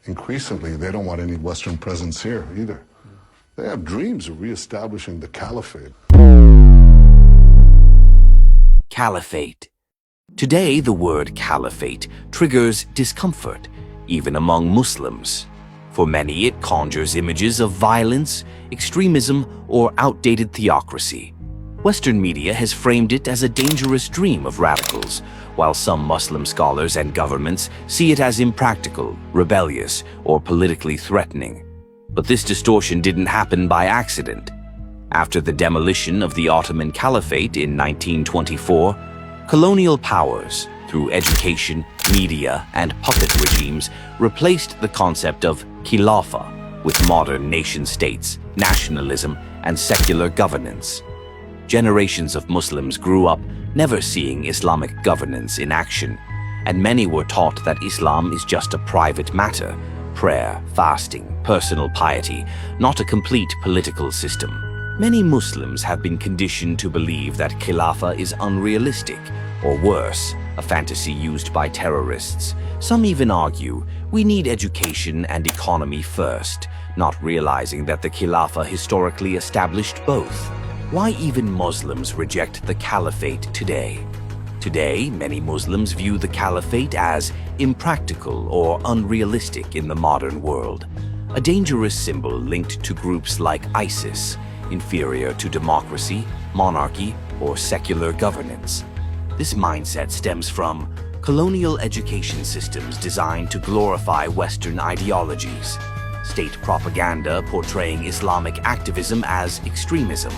increasingly, they don't want any Western presence here either. They have dreams of reestablishing the Caliphate. Caliphate. Today, the word caliphate triggers discomfort, even among Muslims. For many, it conjures images of violence, extremism, or outdated theocracy. Western media has framed it as a dangerous dream of radicals, while some Muslim scholars and governments see it as impractical, rebellious, or politically threatening. But this distortion didn't happen by accident. After the demolition of the Ottoman Caliphate in 1924, colonial powers, through education, media, and puppet regimes, replaced the concept of Khilafat with modern nation-states, nationalism, and secular governance. Generations of Muslims grew up never seeing Islamic governance in action, and many were taught that Islam is just a private matter, prayer, fasting, personal piety, not a complete political system. Many Muslims have been conditioned to believe that Khilafah is unrealistic, or worse, a fantasy used by terrorists. Some even argue we need education and economy first, not realizing that the Khilafah historically established both. Why even Muslims reject the Caliphate today? Today, many Muslims view the Caliphate as impractical or unrealistic in the modern world, a dangerous symbol linked to groups like ISIS, inferior to democracy, monarchy, or secular governance. This mindset stems from colonial education systems designed to glorify Western ideologies, state propaganda portraying Islamic activism as extremism,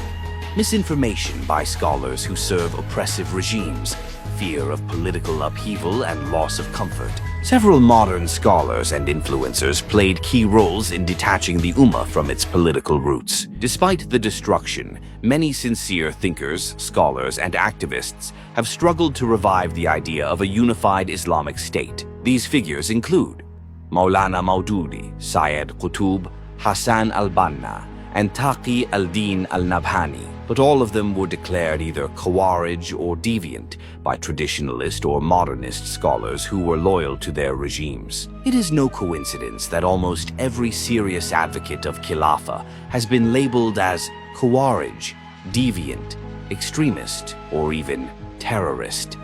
misinformation by scholars who serve oppressive regimes, fear of political upheaval, and loss of comfort. Several modern scholars and influencers played key roles in detaching the Ummah from its political roots. Despite the destruction, many sincere thinkers, scholars, and activists have struggled to revive the idea of a unified Islamic state. These figures include Maulana Maududi, Syed Qutb, Hassan al-Banna, and Taqi al-Din al-Nabhani, but all of them were declared either Khawarij or deviant by traditionalist or modernist scholars who were loyal to their regimes. It is no coincidence that almost every serious advocate of Khilafah has been labeled as Khawarij, deviant, extremist, or even terrorist.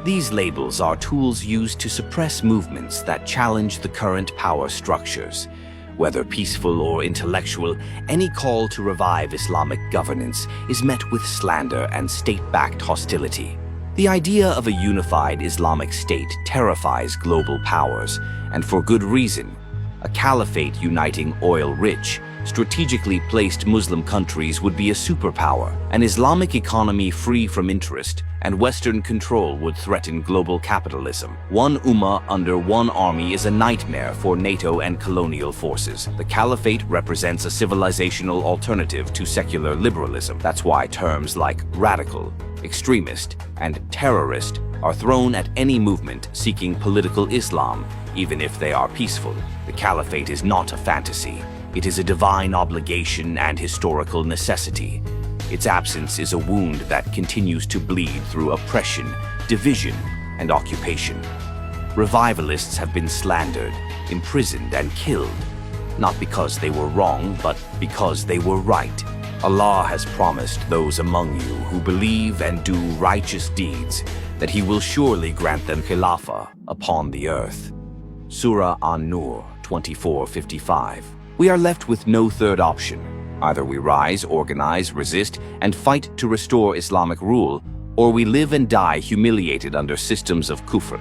These labels are tools used to suppress movements that challenge the current power structures. Whether peaceful or intellectual, any call to revive Islamic governance is met with slander and state-backed hostility. The idea of a unified Islamic state terrifies global powers, and for good reason. A caliphate uniting oil-rich, strategically placed Muslim countries would be a superpower. An Islamic economy free from interest and Western control would threaten global capitalism. One ummah under one army is a nightmare for NATO and colonial forces. The Caliphate represents a civilizational alternative to secular liberalism. That's why terms like radical, extremist, and terrorist are thrown at any movement seeking political Islam, even if they are peaceful. The Caliphate is not a fantasy. It is a divine obligation and historical necessity. Its absence is a wound that continues to bleed through oppression, division, and occupation. Revivalists have been slandered, imprisoned, and killed, not because they were wrong, but because they were right. Allah has promised those among you who believe and do righteous deeds that He will surely grant them Khilafah upon the earth. Surah An-Nur 24:55. We are left with no third option. Either we rise, organize, resist, and fight to restore Islamic rule, or we live and die humiliated under systems of kufr.